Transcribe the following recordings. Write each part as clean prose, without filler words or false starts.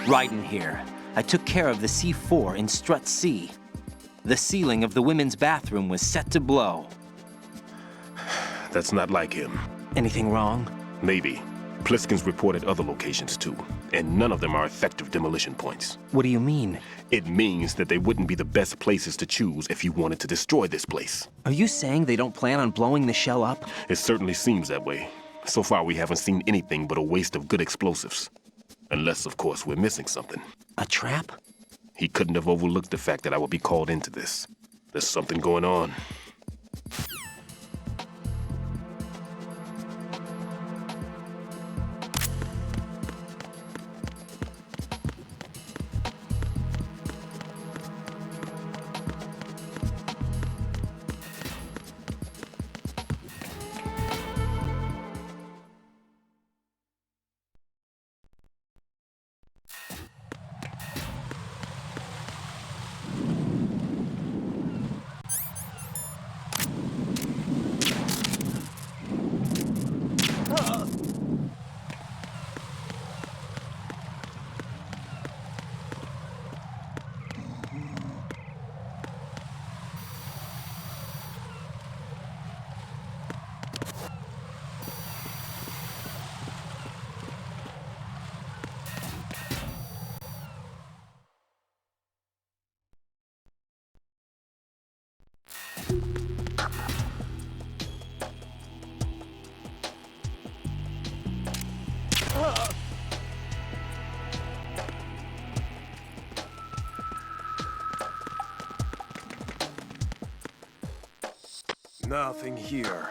Raiden here. I took care of the C4 in Strut C. The ceiling of the women's bathroom was set to blow. That's not like him. Anything wrong? Maybe. Pliskin's reported other locations too, and none of them are effective demolition points. What do you mean? It means that they wouldn't be the best places to choose if you wanted to destroy this place. Are you saying they don't plan on blowing the shell up? It certainly seems that way. So far, we haven't seen anything but a waste of good explosives. Unless, of course, we're missing something. A trap? He couldn't have overlooked the fact that I would be called into this. There's something going on. Nothing here.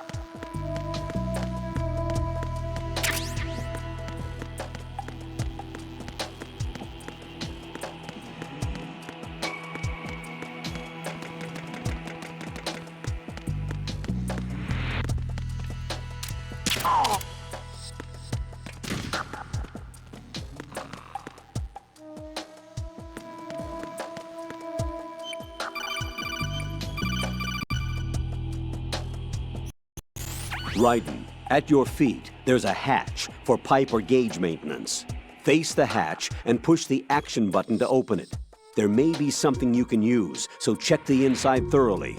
Raiden, at your feet, there's a hatch for pipe or gauge maintenance. Face the hatch and push the action button to open it. There may be something you can use, so check the inside thoroughly.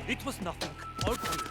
It was nothing. All clear.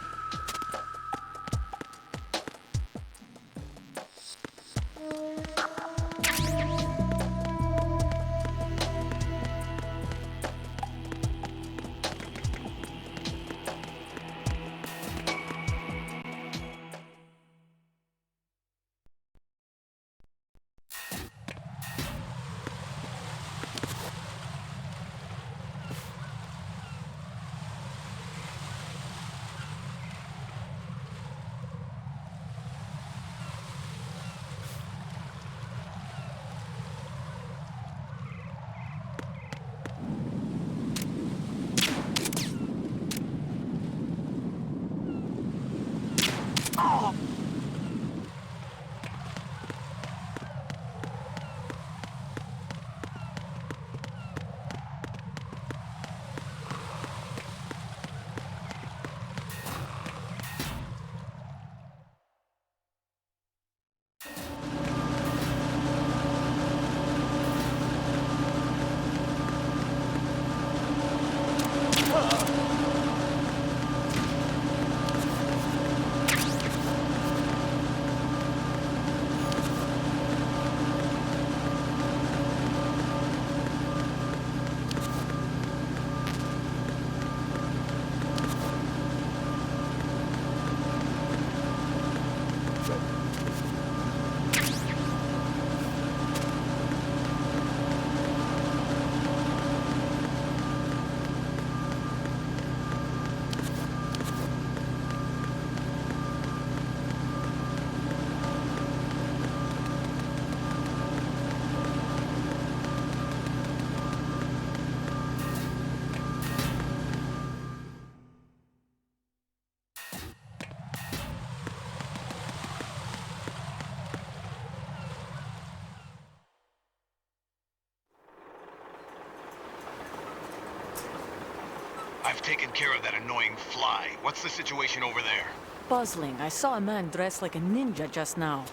I've taken care of that annoying fly. What's the situation over there? Puzzling. I saw a man dressed like a ninja just now.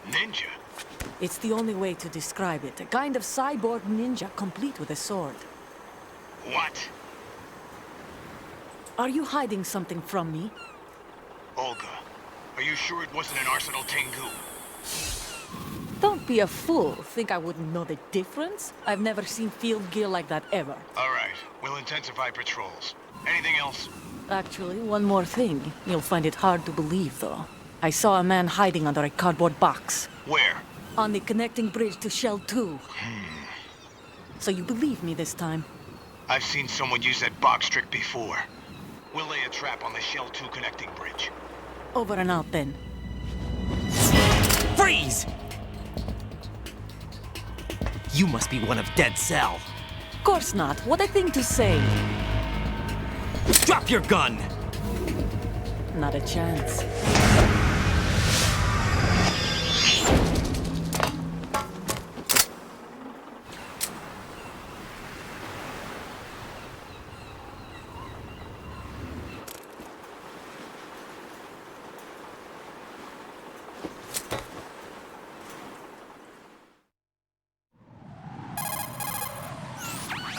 Ninja? It's the only way to describe it. A kind of cyborg ninja, complete with a sword. What? Are you hiding something from me? Olga, are you sure it wasn't an Arsenal Tengu? Don't be a fool. Think I wouldn't know the difference? I've never seen field gear like that ever. All right, we'll intensify patrols. Anything else? Actually, one more thing. You'll find it hard to believe, though. I saw a man hiding under a cardboard box. Where? On the connecting bridge to Shell 2. So you believe me this time? I've seen someone use that box trick before. We'll lay a trap on the Shell 2 connecting bridge. Over and out, then. Freeze! You must be one of Dead Cell. Course not. What a thing to say. Drop your gun! Not a chance.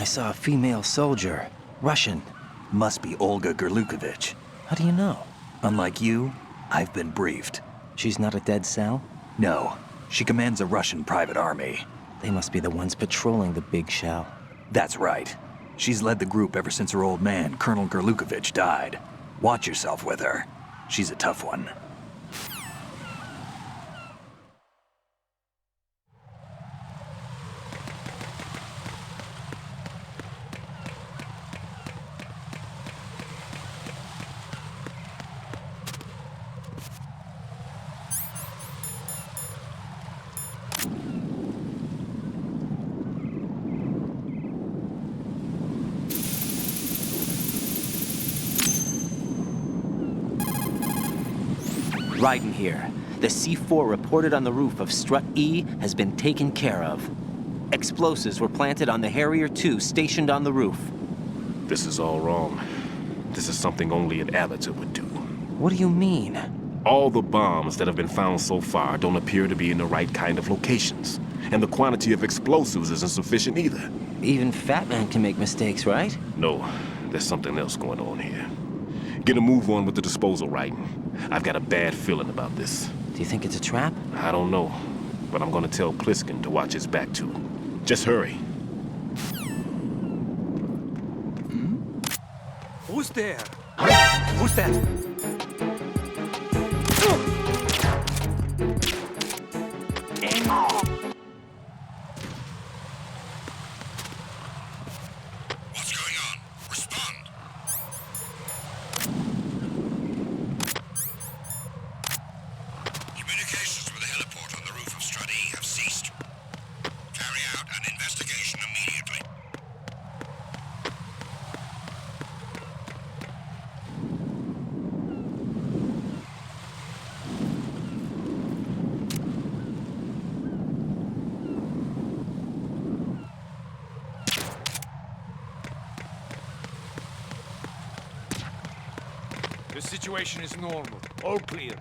I saw a female soldier. Russian. Must be Olga Gerlukovich. How do you know? Unlike you, I've been briefed. She's not a Dead Cell? No, she commands a Russian private army. They must be the ones patrolling the big shell. That's right. She's led the group ever since her old man, Colonel Gerlukovich, died. Watch yourself with her. She's a tough one. Raiden here. The C4 reported on the roof of Strut E has been taken care of. Explosives were planted on the Harrier 2 stationed on the roof. This is all wrong. This is something only an amateur would do. What do you mean? All the bombs that have been found so far don't appear to be in the right kind of locations. And the quantity of explosives isn't sufficient either. Even Fat Man can make mistakes, right? No, there's something else going on here. Get a move on with the disposal, Raiden. I've got a bad feeling about this. Do you think it's a trap? I don't know, but I'm gonna tell Pliskin to watch his back too. Just hurry. Who's there? Who's that? What's going on? Respond! Communications with the heliport on the roof of Strut E have ceased. Carry out an investigation immediately. The situation is normal. All clear.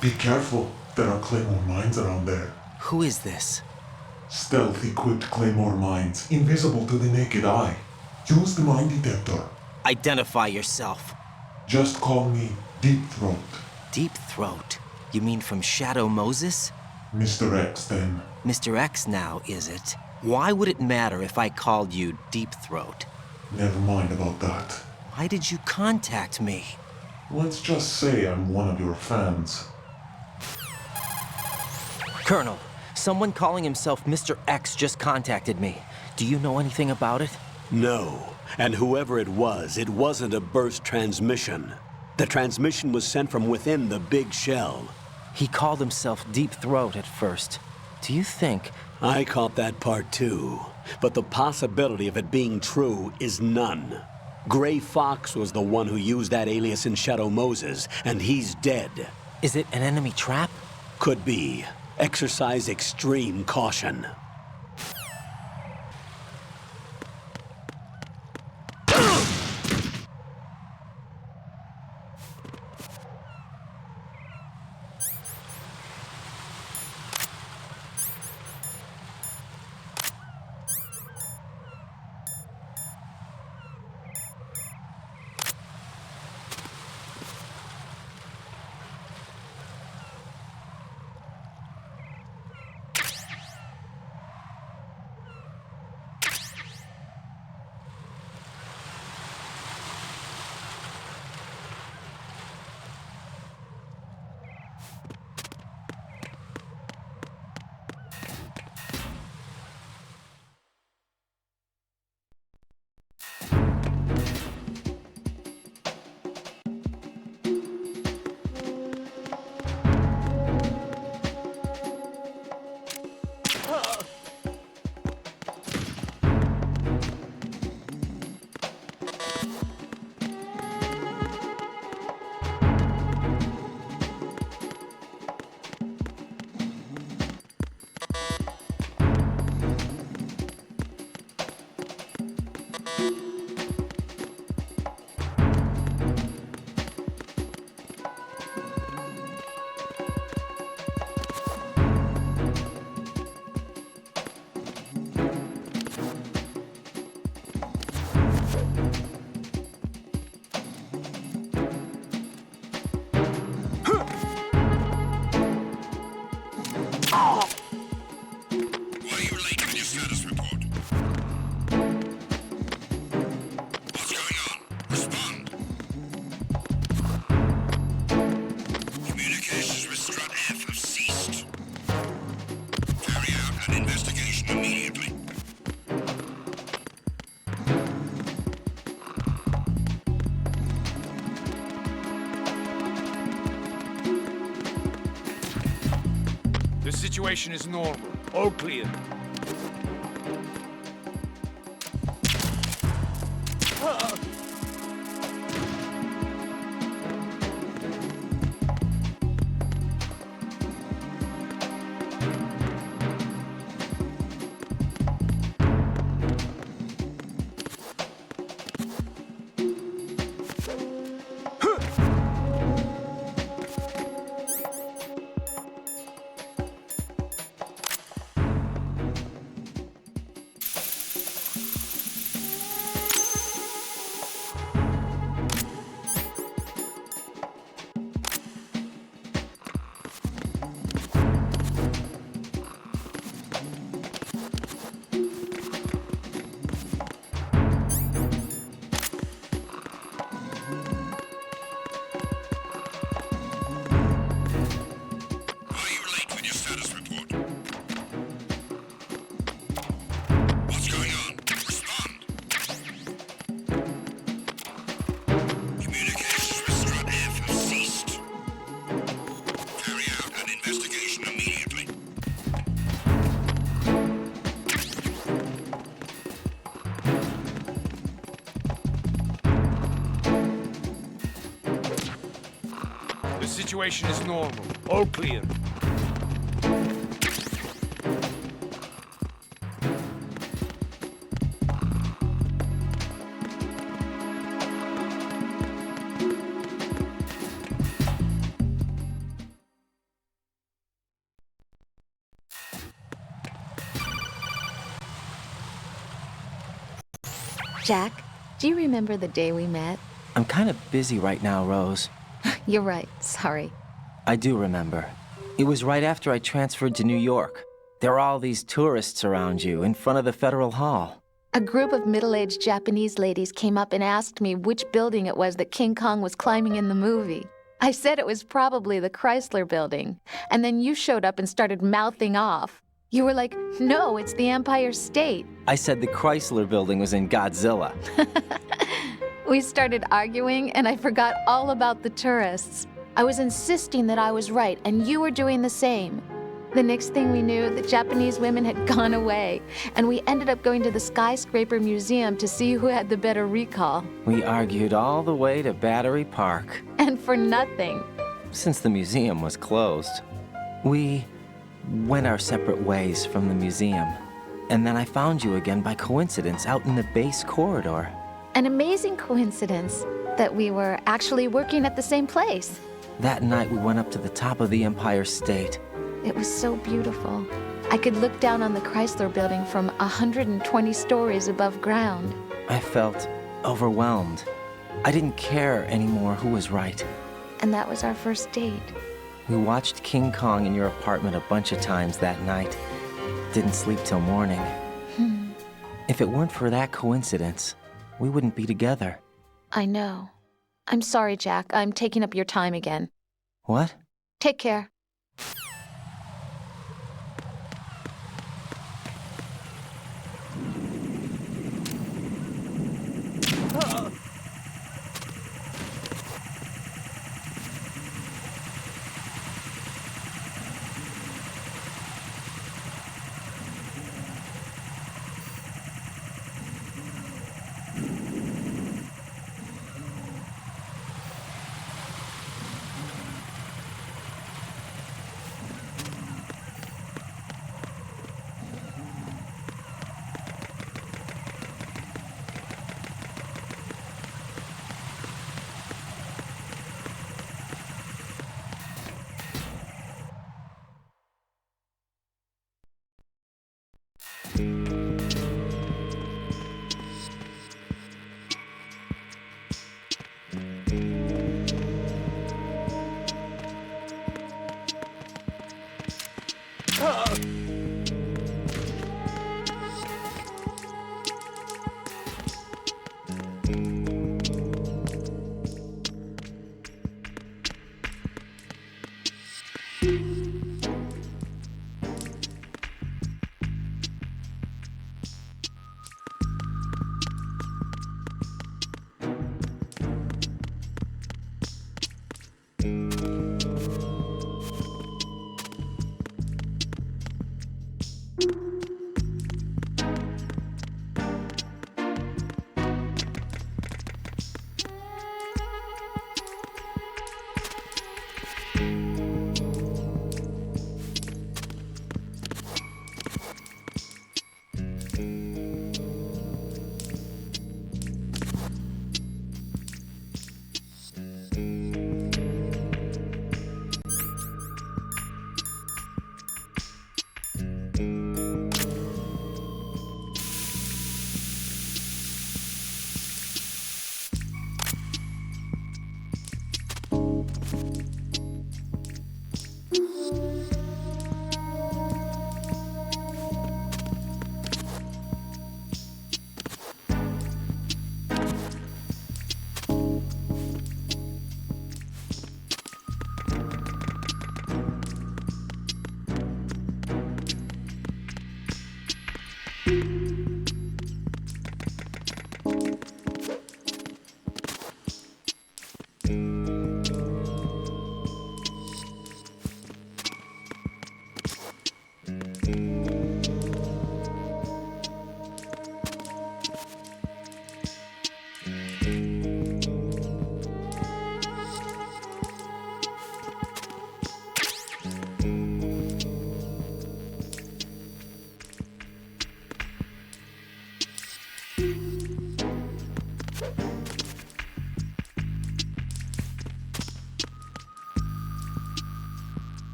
Be careful, there are claymore mines around there. Who is this? Stealth-equipped claymore mines, invisible to the naked eye. Use the mine detector. Identify yourself. Just call me Deep Throat. Deep Throat? You mean from Shadow Moses? Mr. X, then. Mr. X now, is it? Why would it matter if I called you Deep Throat? Never mind about that. Why did you contact me? Let's just say I'm one of your fans. Colonel, someone calling himself Mr. X just contacted me. Do you know anything about it? No. And whoever it wasn't a burst transmission. The transmission was sent from within the big shell. He called himself Deep Throat at first. Do you think... I caught that part too. But the possibility of it being true is none. Gray Fox was the one who used that alias in Shadow Moses, and he's dead. Is it an enemy trap? Could be. Exercise extreme caution. Why are you late with your status report? What's going on? Respond. Communications with Strut F have ceased. Carry out an investigation immediately. The situation is normal. All clear. The situation is normal. All clear. Jack, do you remember the day we met? I'm kind of busy right now, Rose. You're right, sorry. I do remember. It was right after I transferred to New York. There were all these tourists around you in front of the Federal Hall. A group of middle-aged Japanese ladies came up and asked me which building it was that King Kong was climbing in the movie. I said it was probably the Chrysler Building, and then you showed up and started mouthing off. You were like, no, it's the Empire State. I said the Chrysler Building was in Godzilla. We started arguing, and I forgot all about the tourists. I was insisting that I was right, and you were doing the same. The next thing we knew, the Japanese women had gone away, and we ended up going to the Skyscraper Museum to see who had the better recall. We argued all the way to Battery Park. And for nothing. Since the museum was closed, we went our separate ways from the museum. And then I found you again by coincidence out in the base corridor. An amazing coincidence that we were actually working at the same place. That night we went up to the top of the Empire State. It was so beautiful. I could look down on the Chrysler Building from 120 stories above ground. I felt overwhelmed. I didn't care anymore who was right. And that was our first date. We watched King Kong in your apartment a bunch of times that night. Didn't sleep till morning. If it weren't for that coincidence, we wouldn't be together. I know. I'm sorry, Jack. I'm taking up your time again. What? Take care.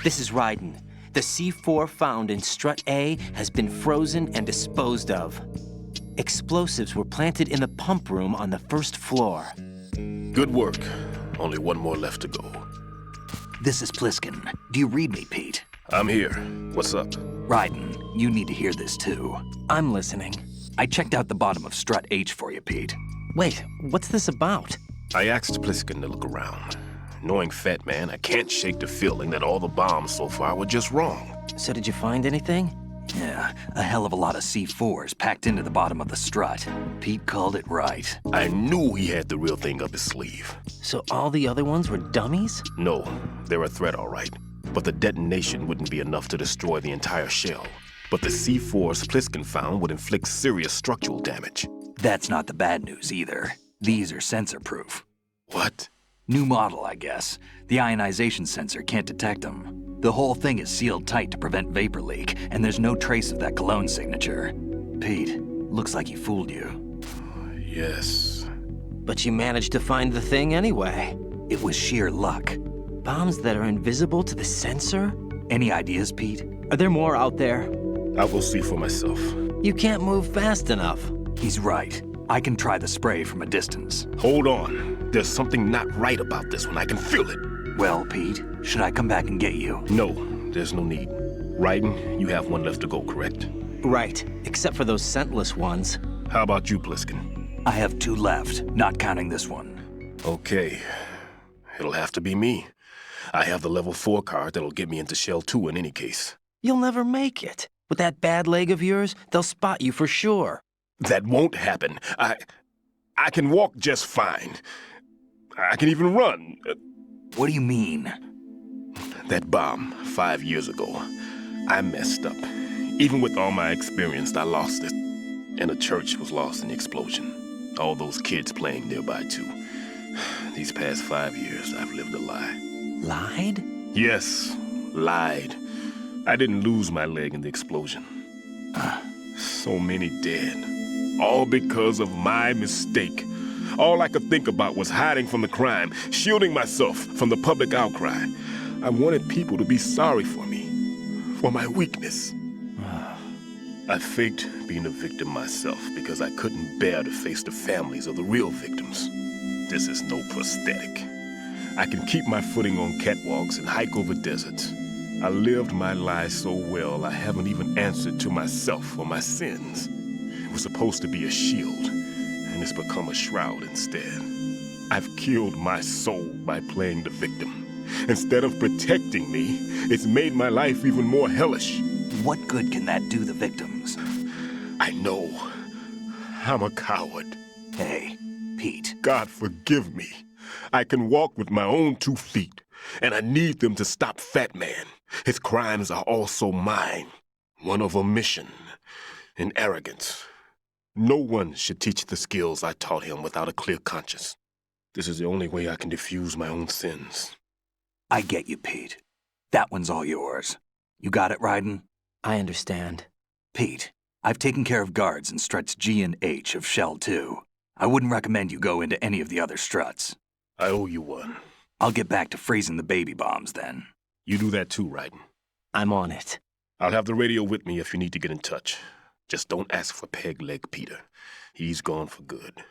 This is Raiden. The C4 found in Strut A has been frozen and disposed of. Explosives were planted in the pump room on the first floor. Good work. Only one more left to go. This is Pliskin. Do you read me, Pete? I'm here. What's up? Raiden, you need to hear this too. I'm listening. I checked out the bottom of Strut H for you, Pete. Wait, what's this about? I asked Pliskin to look around. Knowing Fat Man, I can't shake the feeling that all the bombs so far were just wrong. So did you find anything? Yeah, a hell of a lot of C4s packed into the bottom of the strut. Pete called it right. I knew he had the real thing up his sleeve. So all the other ones were dummies? No, they're a threat, all right. But the detonation wouldn't be enough to destroy the entire shell. But the C4s Pliskin found would inflict serious structural damage. That's not the bad news either. These are sensor-proof. What? New model, I guess. The ionization sensor can't detect them. The whole thing is sealed tight to prevent vapor leak, and there's no trace of that cologne signature. Pete, looks like he fooled you. Yes. But you managed to find the thing anyway. It was sheer luck. Bombs that are invisible to the sensor? Any ideas, Pete? Are there more out there? I'll go see for myself. You can't move fast enough. He's right. I can try the spray from a distance. Hold on. There's something not right about this one. I can feel it. Well, Pete, should I come back and get you? No, there's no need. Raiden, you have one left to go, correct? Right, except for those scentless ones. How about you, Pliskin? I have 2 left, not counting this one. Okay. It'll have to be me. I have the level 4 card that'll get me into Shell 2 in any case. You'll never make it. With that bad leg of yours, they'll spot you for sure. That won't happen. I can walk just fine. I can even run. What do you mean? That bomb 5 years ago, I messed up. Even with all my experience, I lost it. And the church was lost in the explosion. All those kids playing nearby, too. These past 5 years, I've lived a lie. Lied? Yes, lied. I didn't lose my leg in the explosion. So many dead. All because of my mistake. All I could think about was hiding from the crime, shielding myself from the public outcry. I wanted people to be sorry for me, for my weakness. I faked being a victim myself because I couldn't bear to face the families of the real victims. This is no prosthetic. I can keep my footing on catwalks and hike over deserts. I lived my life so well I haven't even answered to myself for my sins. It was supposed to be a shield, and it's become a shroud instead. I've killed my soul by playing the victim. Instead of protecting me, it's made my life even more hellish. What good can that do the victims? I know. I'm a coward. Hey, Pete. God forgive me. I can walk with my own 2 feet, and I need them to stop Fat Man. His crimes are also mine. One of omission and arrogance. No one should teach the skills I taught him without a clear conscience. This is the only way I can diffuse my own sins. I get you, Pete. That one's all yours. You got it, Raiden? I understand. Pete, I've taken care of guards in struts G and H of Shell 2. I wouldn't recommend you go into any of the other struts. I owe you one. I'll get back to freezing the baby bombs then. You do that too, Raiden. I'm on it. I'll have the radio with me if you need to get in touch. Just don't ask for Peg Leg Peter. He's gone for good.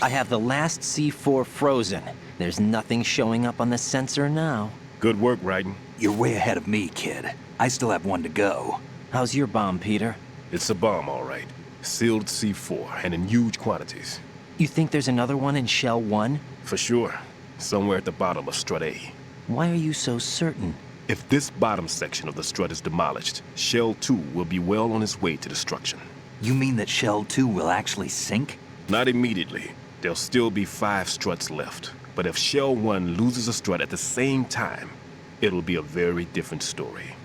I have the last C4 frozen. There's nothing showing up on the sensor now. Good work, Raiden. You're way ahead of me, kid. I still have one to go. How's your bomb, Peter? It's a bomb, all right. Sealed C4, and in huge quantities. You think there's another one in Shell 1? For sure. Somewhere at the bottom of Strut A. Why are you so certain? If this bottom section of the strut is demolished, Shell 2 will be well on its way to destruction. You mean that Shell 2 will actually sink? Not immediately. There'll still be 5 struts left. But if Shell 1 loses a strut at the same time, it'll be a very different story.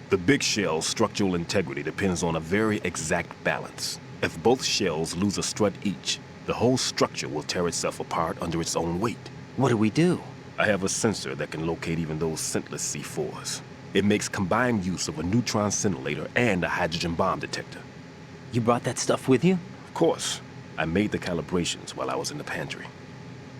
The big shell's structural integrity depends on a very exact balance. If both shells lose a strut each, the whole structure will tear itself apart under its own weight. What do we do? I have a sensor that can locate even those scentless C4s. It makes combined use of a neutron scintillator and a hydrogen bomb detector. You brought that stuff with you? Of course. I made the calibrations while I was in the pantry.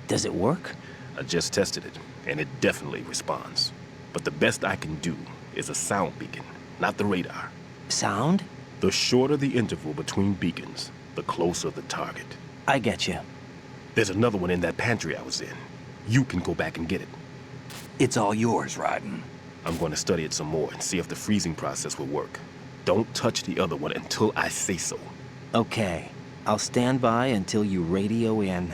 Does it work? I just tested it, and it definitely responds. But the best I can do is a sound beacon, not the radar. Sound? The shorter the interval between beacons, the closer the target. I get you. There's another one in that pantry I was in. You can go back and get it. It's all yours, Raiden. I'm going to study it some more and see if the freezing process will work. Don't touch the other one until I say so. Okay. I'll stand by until you radio in.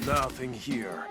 Nothing here.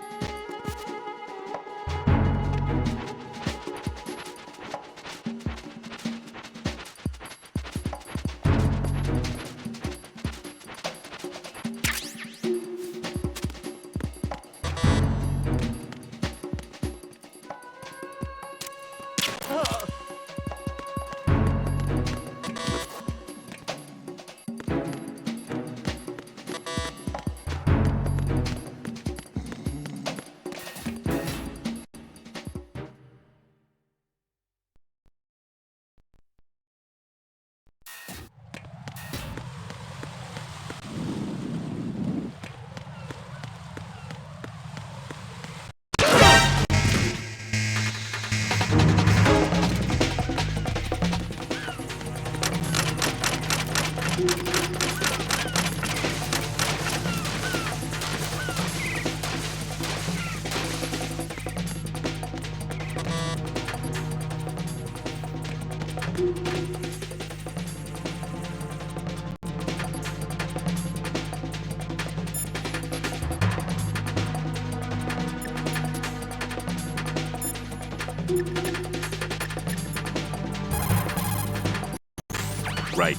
Right.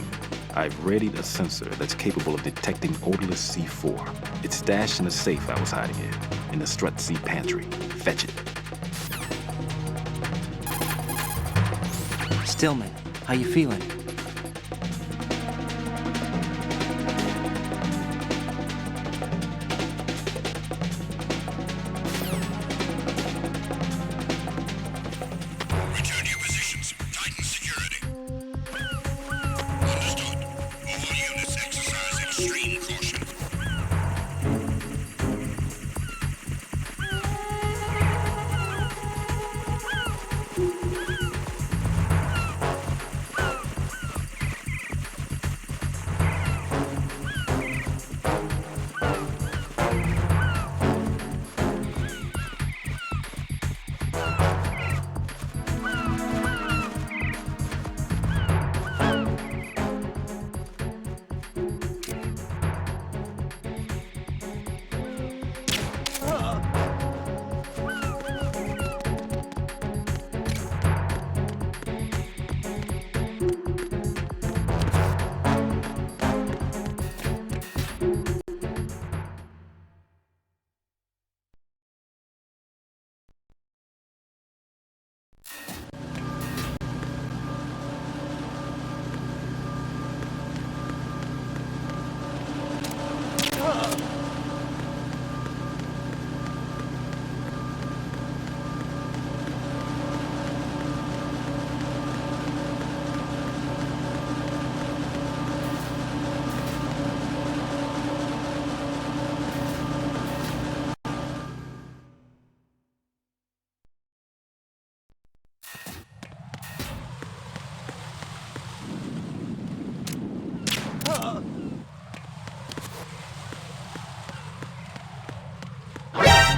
I've readied a sensor that's capable of detecting odorless C4. It's stashed in a safe I was hiding in the Strut C pantry. Fetch it. Stillman, how you feeling? Return to your positions. Tighten security. Understood. All units exercise extreme caution.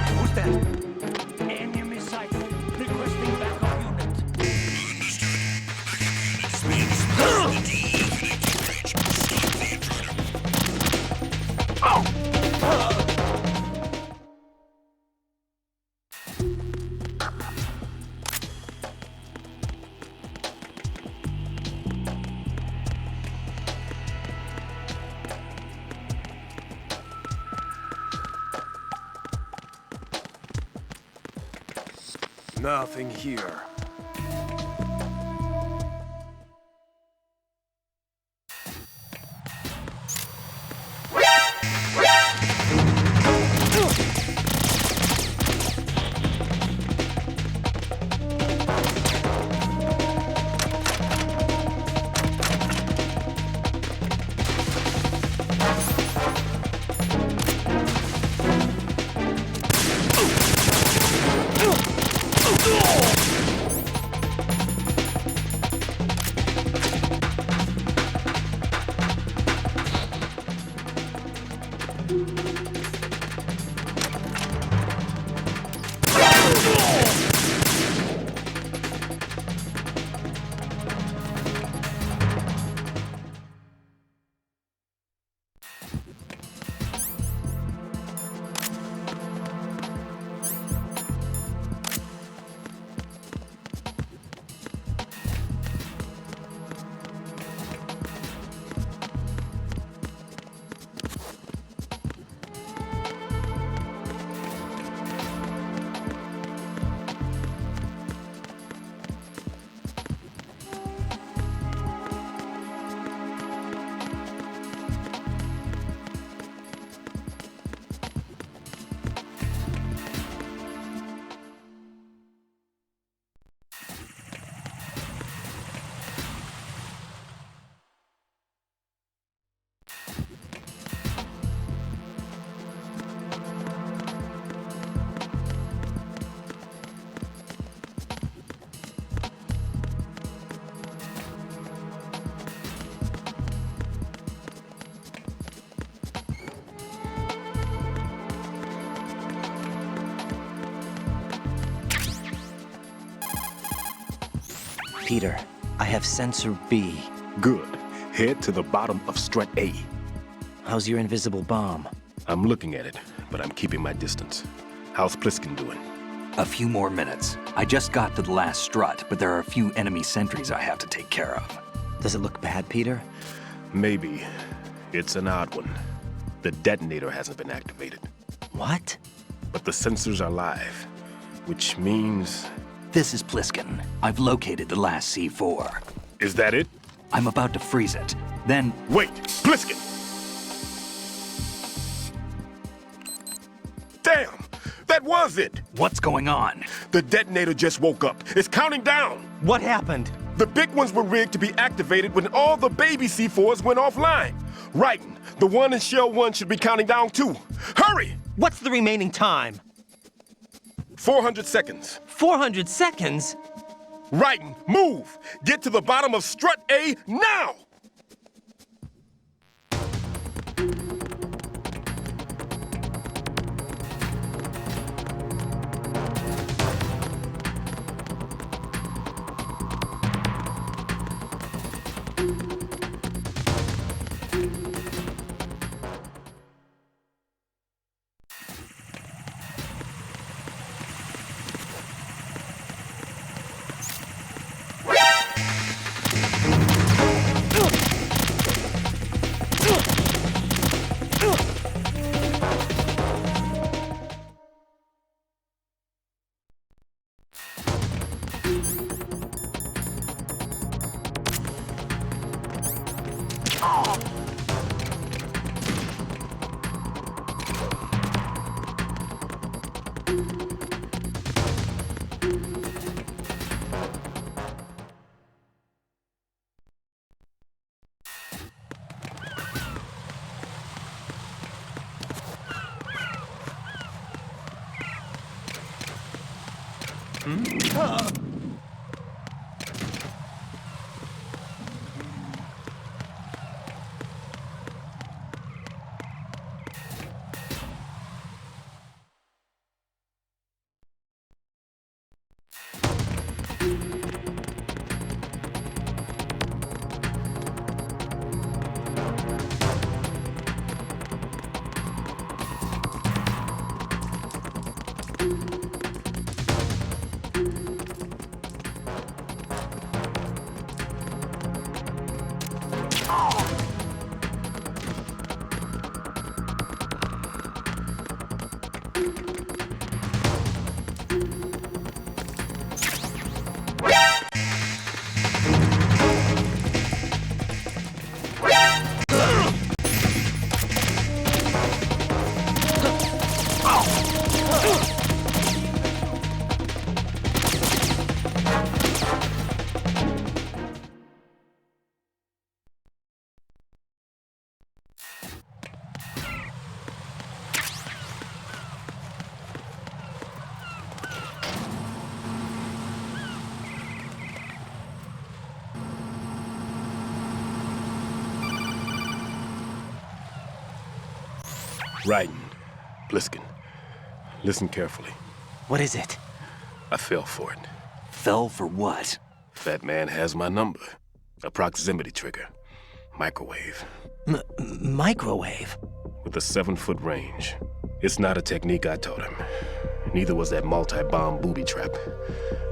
Who's that? Enemy sight. Requesting backup unit. Nothing here. Peter, I have sensor B. Good. Head to the bottom of strut A. How's your invisible bomb? I'm looking at it, but I'm keeping my distance. How's Pliskin doing? A few more minutes. I just got to the last strut, but there are a few enemy sentries I have to take care of. Does it look bad, Peter? Maybe. It's an odd one. The detonator hasn't been activated. What? But the sensors are live, which means... This is Pliskin. I've located the last C4. Is that it? I'm about to freeze it. Then... Wait! Pliskin! Damn! That was it! What's going on? The detonator just woke up. It's counting down! What happened? The big ones were rigged to be activated when all the baby C4s went offline. Writing, the one in Shell 1 should be counting down too. Hurry! What's the remaining time? 400 seconds. 400 seconds? Writing, move! Get to the bottom of strut A now! Writing. Pliskin. Listen carefully. What is it? I fell for it. Fell for what? Fat man has my number. A proximity trigger. Microwave. Microwave? With a 7-foot range. It's not a technique I taught him. Neither was that multi-bomb booby trap.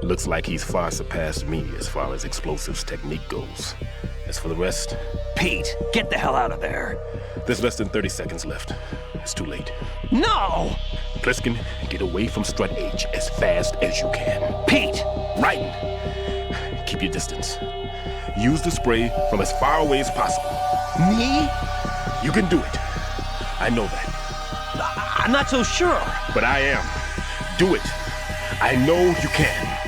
Looks like he's far surpassed me as far as explosives technique goes. As for the rest... Pete, get the hell out of there. There's less than 30 seconds left. It's too late. No! Pliskin, get away from strut H as fast as you can. Pete! Writing. Keep your distance. Use the spray from as far away as possible. Me? You can do it. I know that. I'm not so sure. But I am. Do it. I know you can.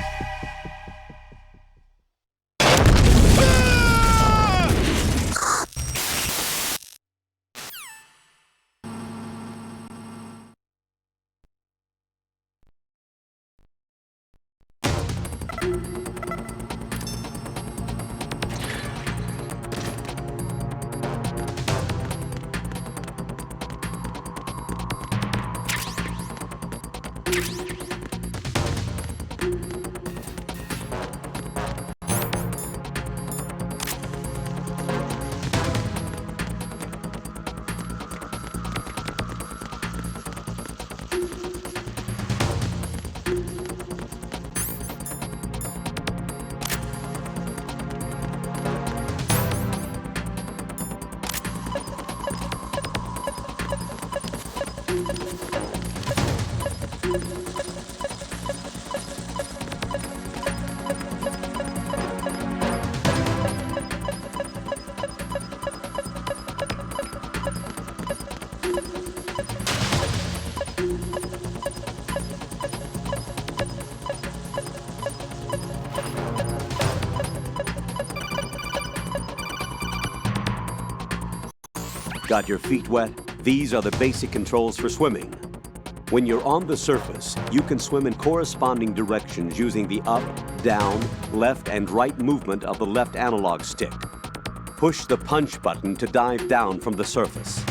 Got your feet wet? These are the basic controls for swimming. When you're on the surface, you can swim in corresponding directions using the up, down, left, and right movement of the left analog stick. Push the punch button to dive down from the surface.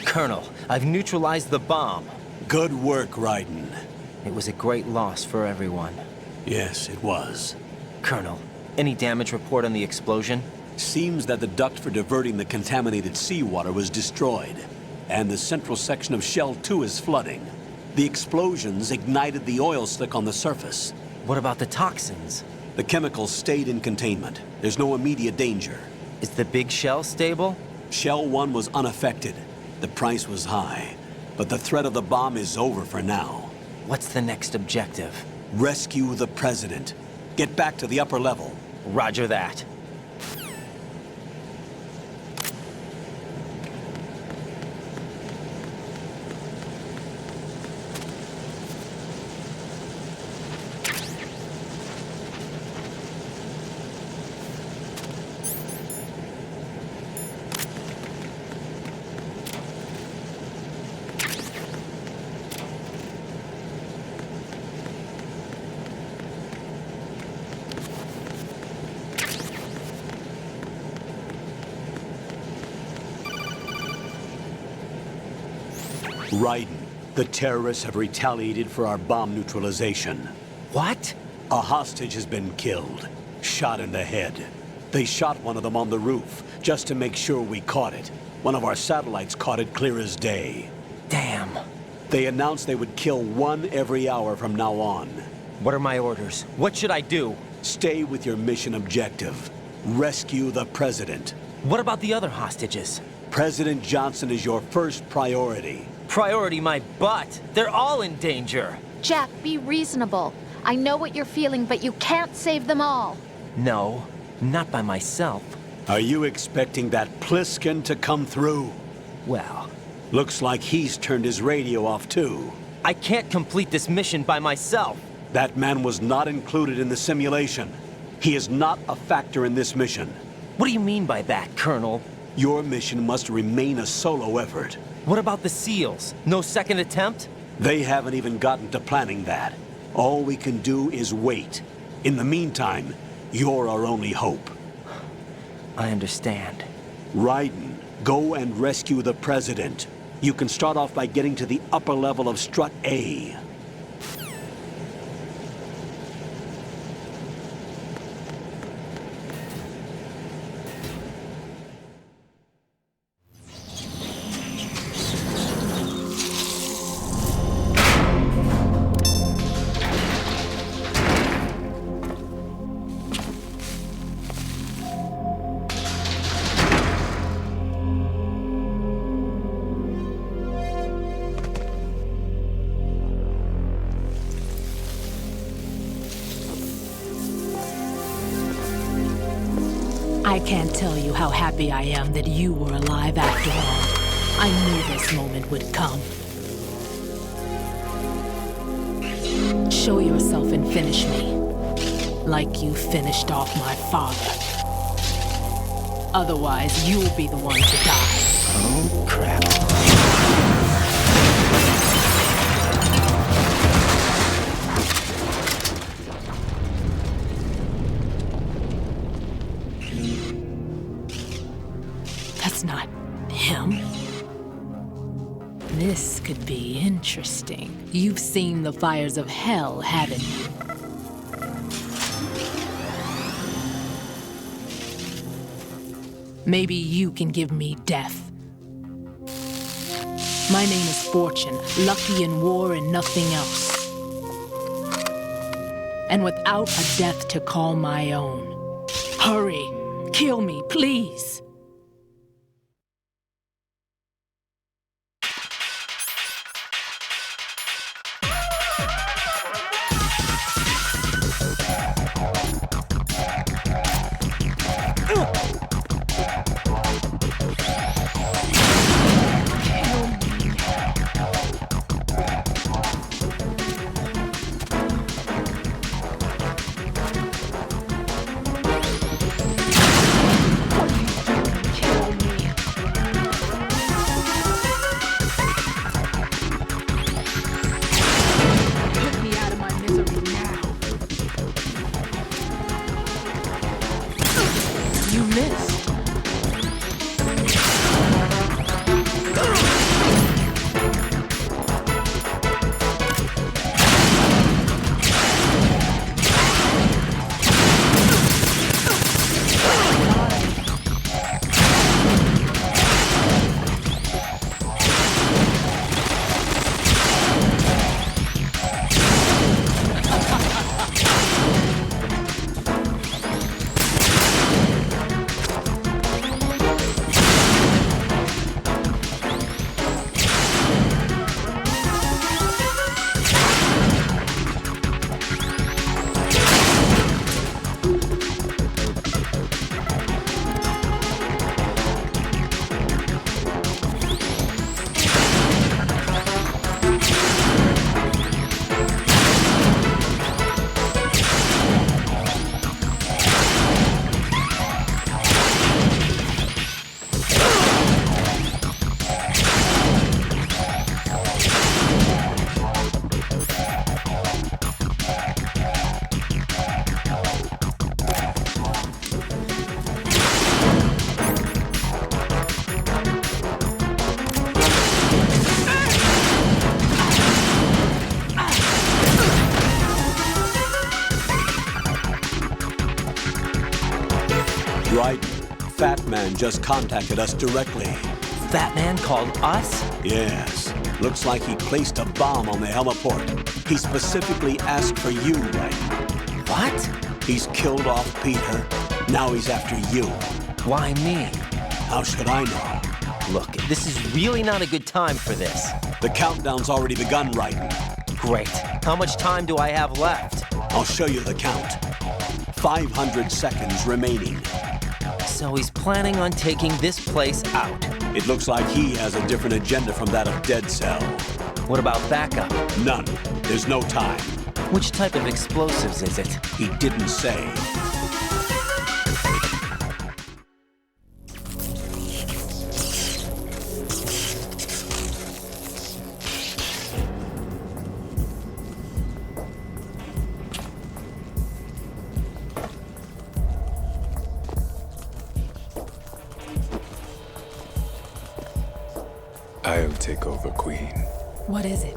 Colonel, I've neutralized the bomb. Good work, Raiden. It was a great loss for everyone. Yes, it was. Colonel, any damage report on the explosion? Seems that the duct for diverting the contaminated seawater was destroyed, and the central section of Shell 2 is flooding. The explosions ignited the oil slick on the surface. What about the toxins? The chemicals stayed in containment. There's no immediate danger. Is the big shell stable? Shell 1 was unaffected. The price was high, but the threat of the bomb is over for now. What's the next objective? Rescue the President. Get back to the upper level. Roger that. Raiden, the terrorists have retaliated for our bomb neutralization. What? A hostage has been killed, shot in the head. They shot one of them on the roof, just to make sure we caught it. One of our satellites caught it clear as day. Damn. They announced they would kill one every hour from now on. What are my orders? What should I do? Stay with your mission objective. Rescue the President. What about the other hostages? President Johnson is your first priority. Priority my butt. They're all in danger. Jack, be reasonable. I know what you're feeling, but you can't save them all. No, not by myself. Are you expecting that Pliskin to come through? Well, looks like he's turned his radio off too. I can't complete this mission by myself. That man was not included in the simulation. He is not a factor in this mission. What do you mean by that, Colonel? Your mission must remain a solo effort. What about the SEALs? No second attempt? They haven't even gotten to planning that. All we can do is wait. In the meantime, you're our only hope. I understand. Raiden, go and rescue the President. You can start off by getting to the upper level of Strut A. I can't tell you how happy I am that you were alive after all. I knew this moment would come. Show yourself and finish me. Like you finished off my father. Otherwise, you'll be the one to die. Oh, crap. That's not him. This could be interesting. You've seen the fires of hell, haven't you? Maybe you can give me death. My name is Fortune, lucky in war and nothing else. and without a death to call my own. Hurry! Kill me, please! Right. Fat Man just contacted us directly. Fat Man called us? Yes. Looks like he placed a bomb on the heliport. He specifically asked for you, right? What? He's killed off Peter. Now he's after you. Why me? How should I know? Look, this is really not a good time for this. The countdown's already begun, Raiden. Great. How much time do I have left? I'll show you the count. 500 seconds remaining. So he's planning on taking this place out. It looks like he has a different agenda from that of Dead Cell. What about backup? None. There's no time. Which type of explosives is it? He didn't say. I'll take over, Queen. What is it?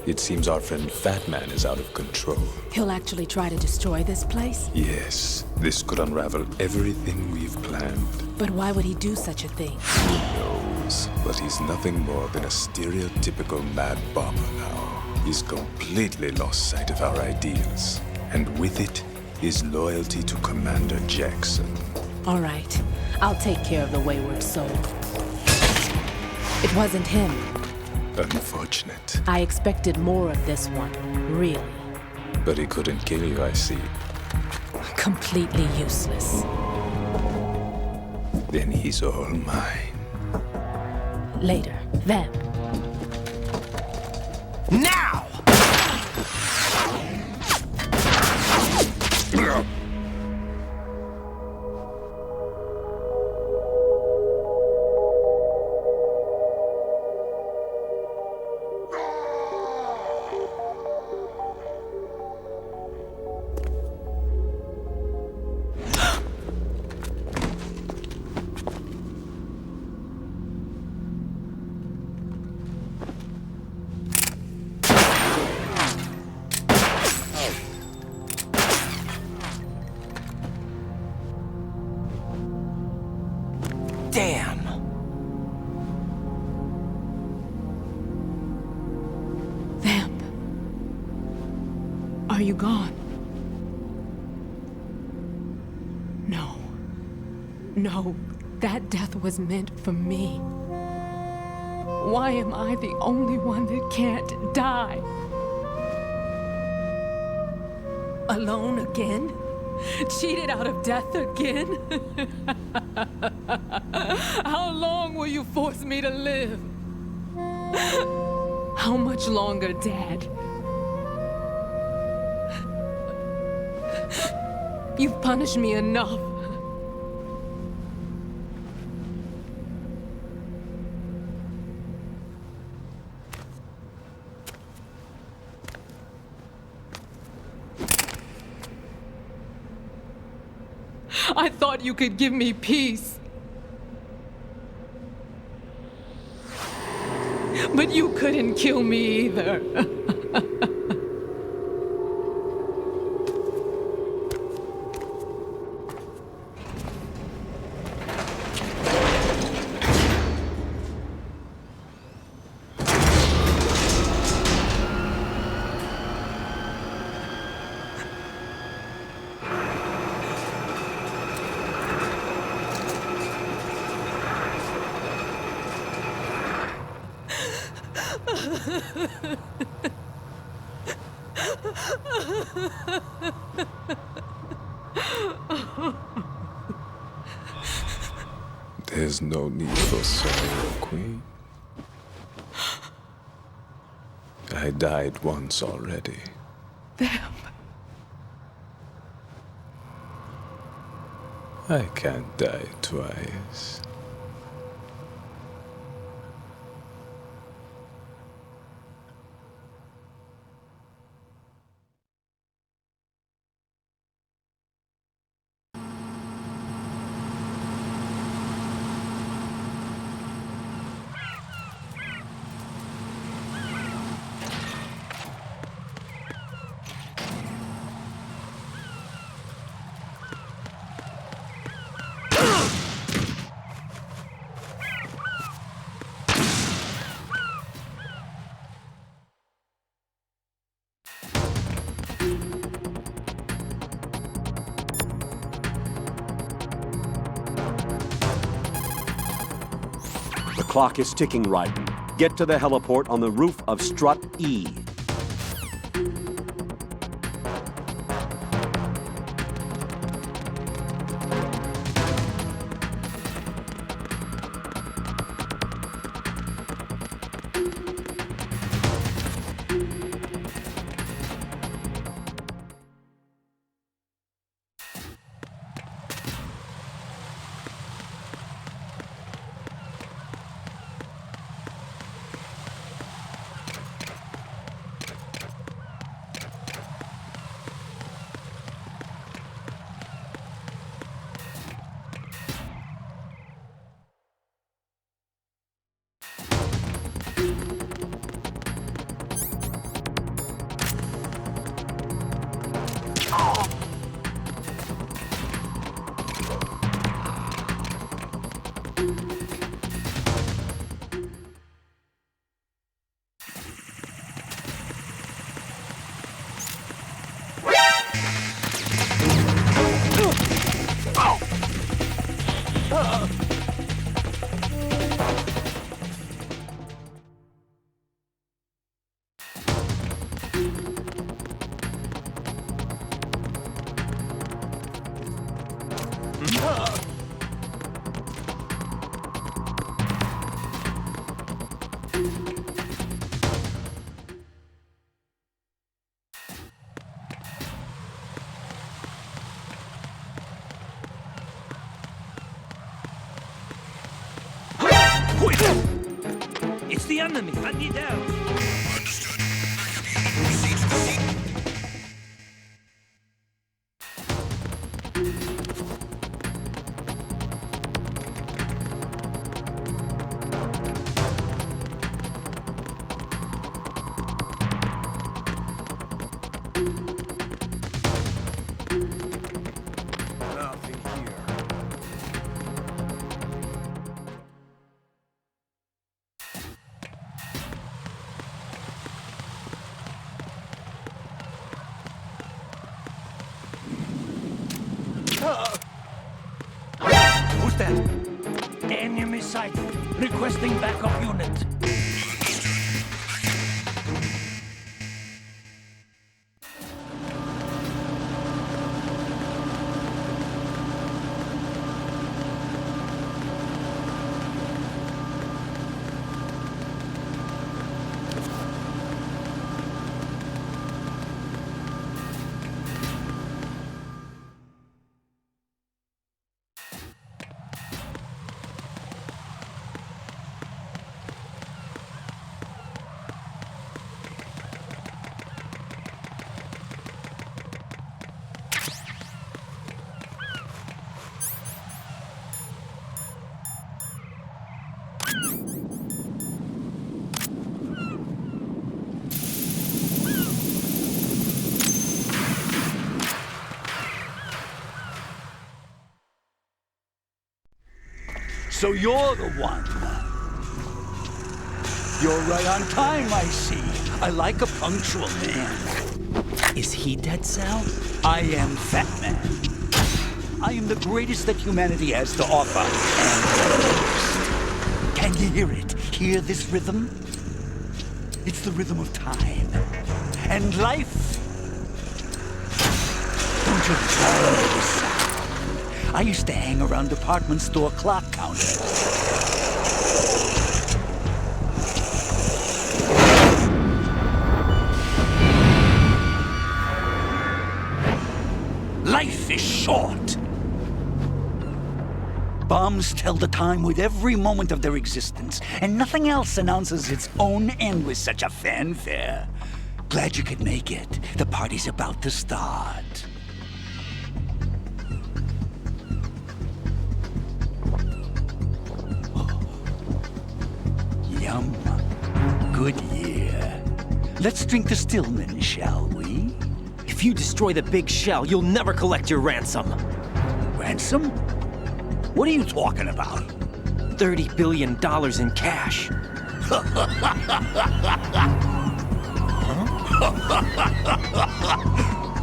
It seems our friend Fat Man is out of control. He'll actually try to destroy this place? Yes, this could unravel everything we've planned. But why would he do such a thing? Who knows? But he's nothing more than a stereotypical mad bomber now. He's completely lost sight of our ideals. And with it, his loyalty to Commander Jackson. All right. I'll take care of the wayward soul. It wasn't him. Unfortunate. I expected more of this one, really. But he couldn't kill you, I see. Completely useless. Then he's all mine. Later, then. Now! Damn! Vamp. Are you gone? No. No, that death was meant for me. Why am I the only one that can't die? Alone again? Cheated out of death again? How long will you force me to live? How much longer, Dad? You've punished me enough. I thought you could give me peace. But you couldn't kill me either. There's no need for sorrow, Queen. I died once already. Them. I can't die twice. The clock is ticking, Raiden. Get to the heliport on the roof of Strut E. It's the enemy. Hunt you down. Understood. Backup unit proceed to the scene. Nothing here. set. Enemy sighted. Requesting backup unit. So you're the one. You're right on time, I see. I like a punctual man. Is he Dead Cell? I am Fat Man. I am the greatest that humanity has to offer, and the worst. Can you hear it? Hear this rhythm? It's the rhythm of time. And life. Don't you love this sound? I used to hang around department store clock counters. Life is short. Bombs tell the time with every moment of their existence, and nothing else announces its own end with such a fanfare. Glad you could make it. The party's about to start. Yum. Good year. Let's drink to Stillman, shall we? If you destroy the big shell, you'll never collect your ransom. Ransom? What are you talking about? $30 billion in cash.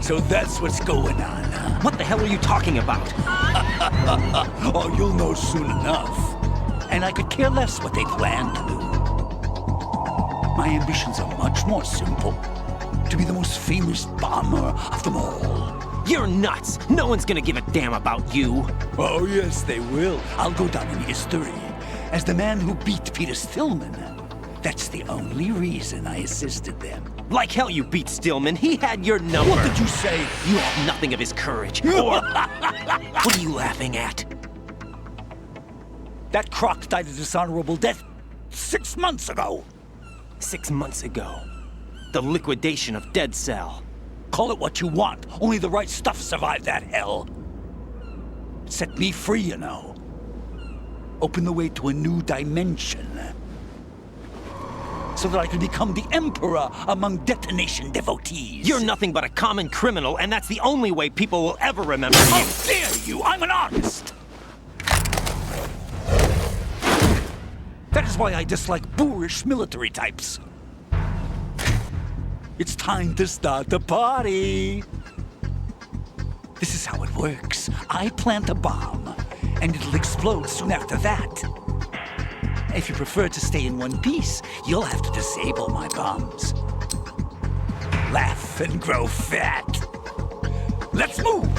So that's what's going on, huh? What the hell are you talking about? Oh, you'll know soon enough. And I could care less what they plan to do. My ambitions are much more simple. To be the most famous bomber of them all. You're nuts! No one's gonna give a damn about you. Oh, yes, they will. I'll go down in history as the man who beat Peter Stillman. That's the only reason I assisted them. Like hell you beat Stillman. He had your number. What did you say? You have nothing of his courage. Or... What are you laughing at? That croc died a dishonorable death 6 months ago. 6 months ago. The liquidation of Dead Cell. Call it what you want. Only the right stuff survived that hell. It set me free, you know. Opened the way to a new dimension. So that I could become the emperor among detonation devotees. You're nothing but a common criminal, and that's the only way people will ever remember you. How dare you! I'm an artist! That is why I dislike boorish military types. It's time to start the party. This is how it works. I plant a bomb, and it'll explode soon after that. If you prefer to stay in one piece, you'll have to disable my bombs. Laugh and grow fat. Let's move!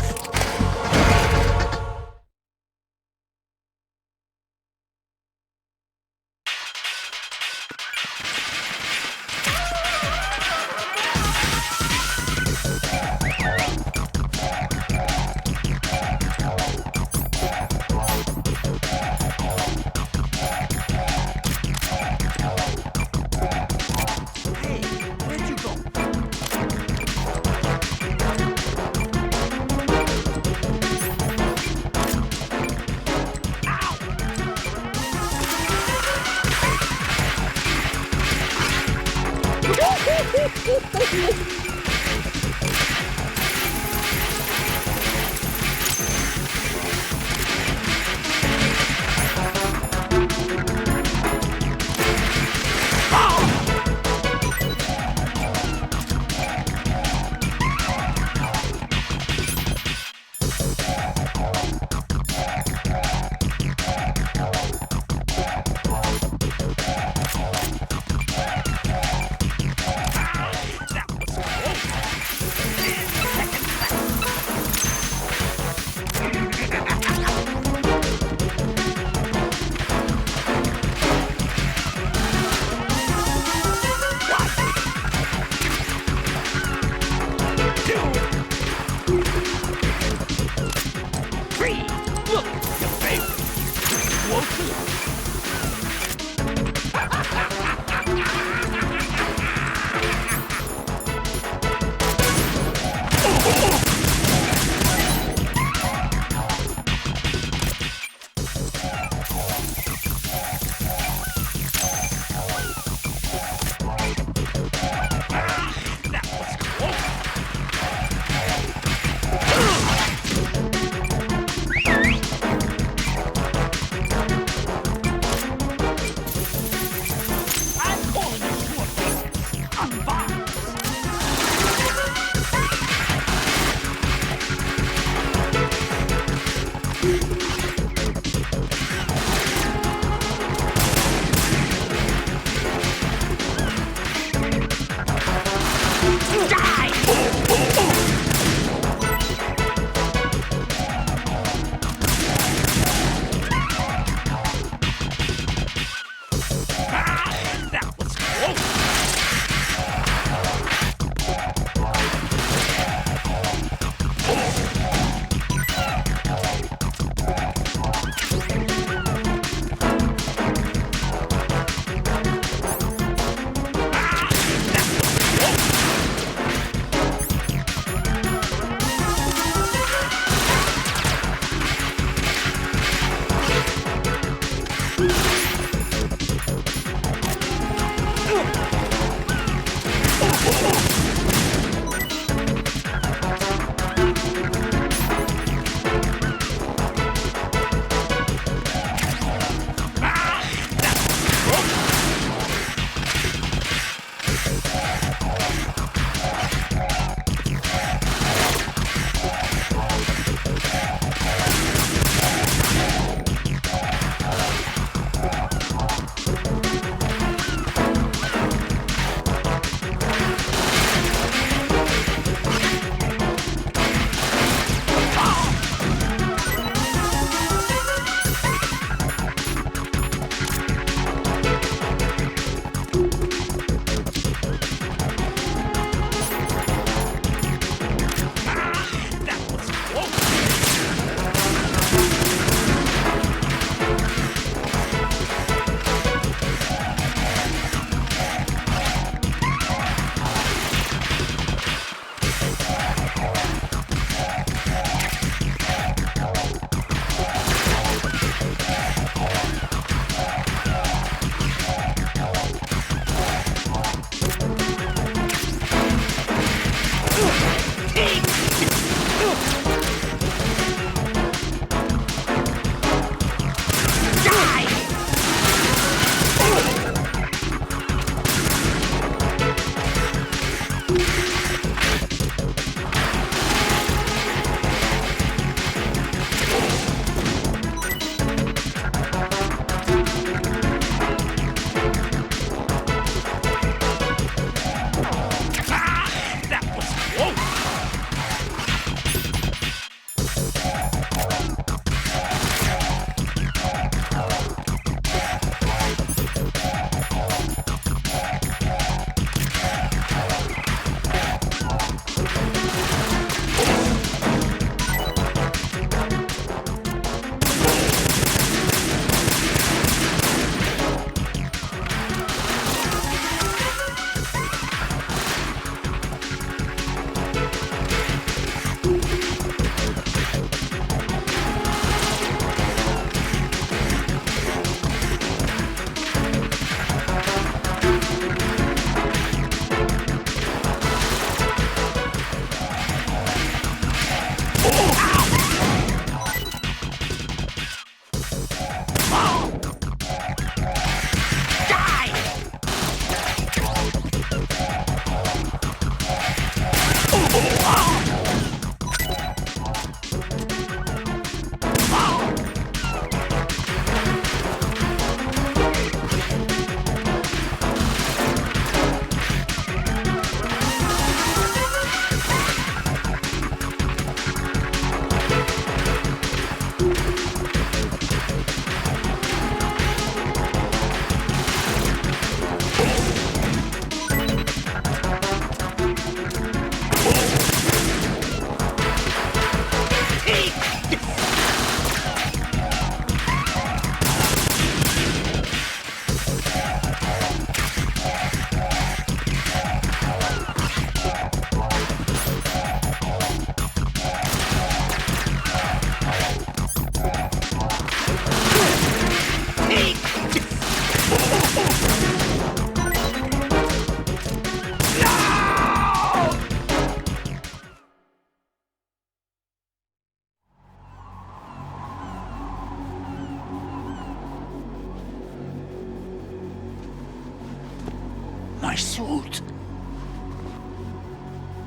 My suit.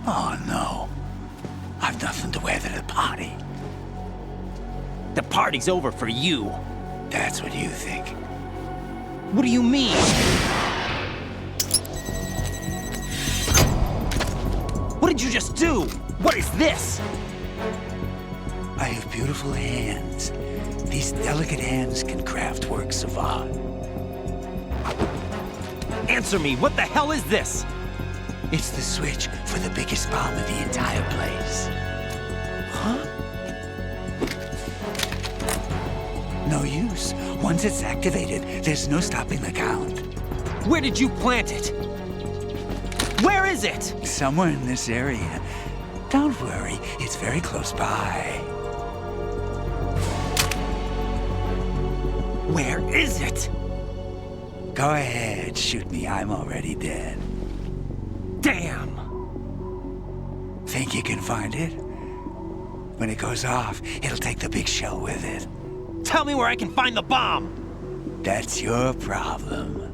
Oh no. I've nothing to wear to the party. The party's over for you. That's what you think. What do you mean? What did you just do? What is this? I have beautiful hands. These delicate hands can craft works of art. Answer me, what the hell is this? It's the switch for the biggest bomb in the entire place. Huh? No use. Once it's activated, there's no stopping the count. Where did you plant it? Where is it? Somewhere in this area. Don't worry, it's very close by. Where is it? Go ahead, shoot me. I'm already dead. Damn! Think you can find it? When it goes off, it'll take the big shell with it. Tell me where I can find the bomb! That's your problem.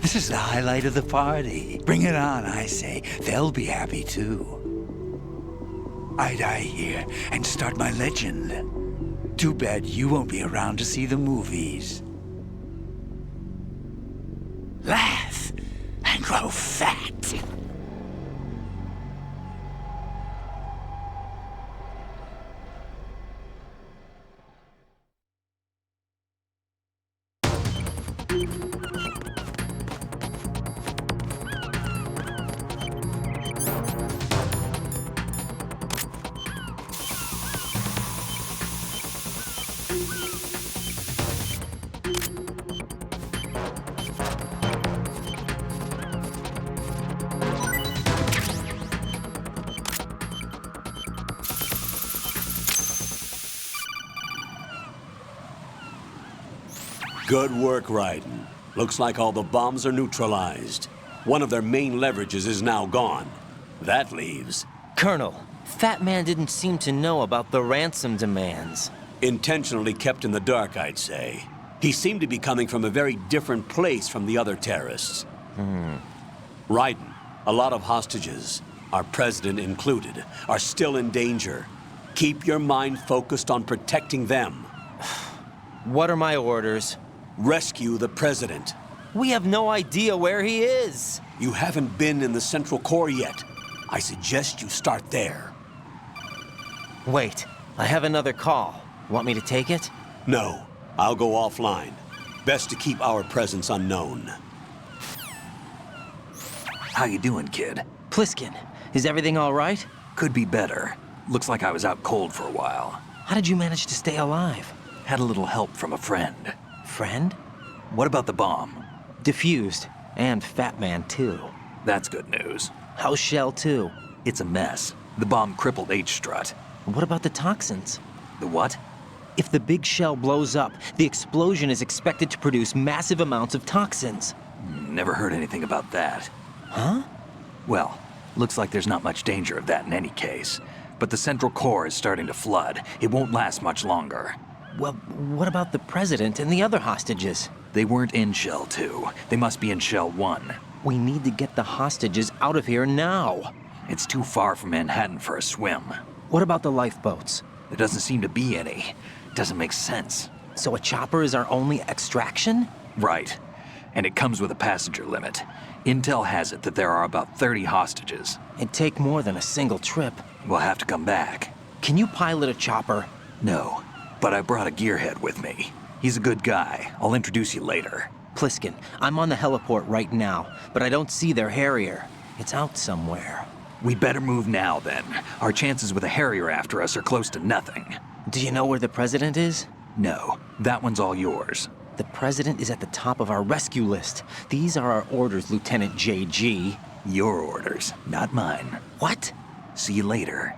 This is the highlight of the party. Bring it on, I say. They'll be happy too. I die here and start my legend. Too bad you won't be around to see the movies. Laugh and grow fat. Good work, Raiden. Looks like all the bombs are neutralized. One of their main leverages is now gone. That leaves... Colonel, Fat Man didn't seem to know about the ransom demands. Intentionally kept in the dark, I'd say. He seemed to be coming from a very different place from the other terrorists. Raiden, a lot of hostages, our president included, are still in danger. Keep your mind focused on protecting them. What are my orders? Rescue the president. We have no idea where he is. You haven't been in the Central Core yet. I suggest you start there. Wait, I have another call. Want me to take it? No, I'll go offline. Best to keep our presence unknown. How you doing, kid? Pliskin, is everything all right? Could be better. Looks like I was out cold for a while. How did you manage to stay alive? Had a little help from a friend. Friend? What about the bomb? Defused. And Fat Man, too. That's good news. How's Shell 2? It's a mess. The bomb crippled H-Strut. What about the toxins? The what? If the big shell blows up, the explosion is expected to produce massive amounts of toxins. Never heard anything about that. Huh? Well, looks like there's not much danger of that in any case. But the Central Core is starting to flood. It won't last much longer. Well, what about the president and the other hostages? They weren't in Shell 2. They must be in Shell 1. We need to get the hostages out of here now. It's too far from Manhattan for a swim. What about the lifeboats? There doesn't seem to be any. Doesn't make sense. So a chopper is our only extraction? Right. And it comes with a passenger limit. Intel has it that there are about 30 hostages. It'd take more than a single trip. We'll have to come back. Can you pilot a chopper? No, but I brought a gearhead with me. He's a good guy. I'll introduce you later. Pliskin, I'm on the heliport right now, but I don't see their Harrier. It's out somewhere. We better move now, then. Our chances with a Harrier after us are close to nothing. Do you know where the president is? No, that one's all yours. The president is at the top of our rescue list. These are our orders, Lieutenant JG. Your orders, not mine. What? See you later.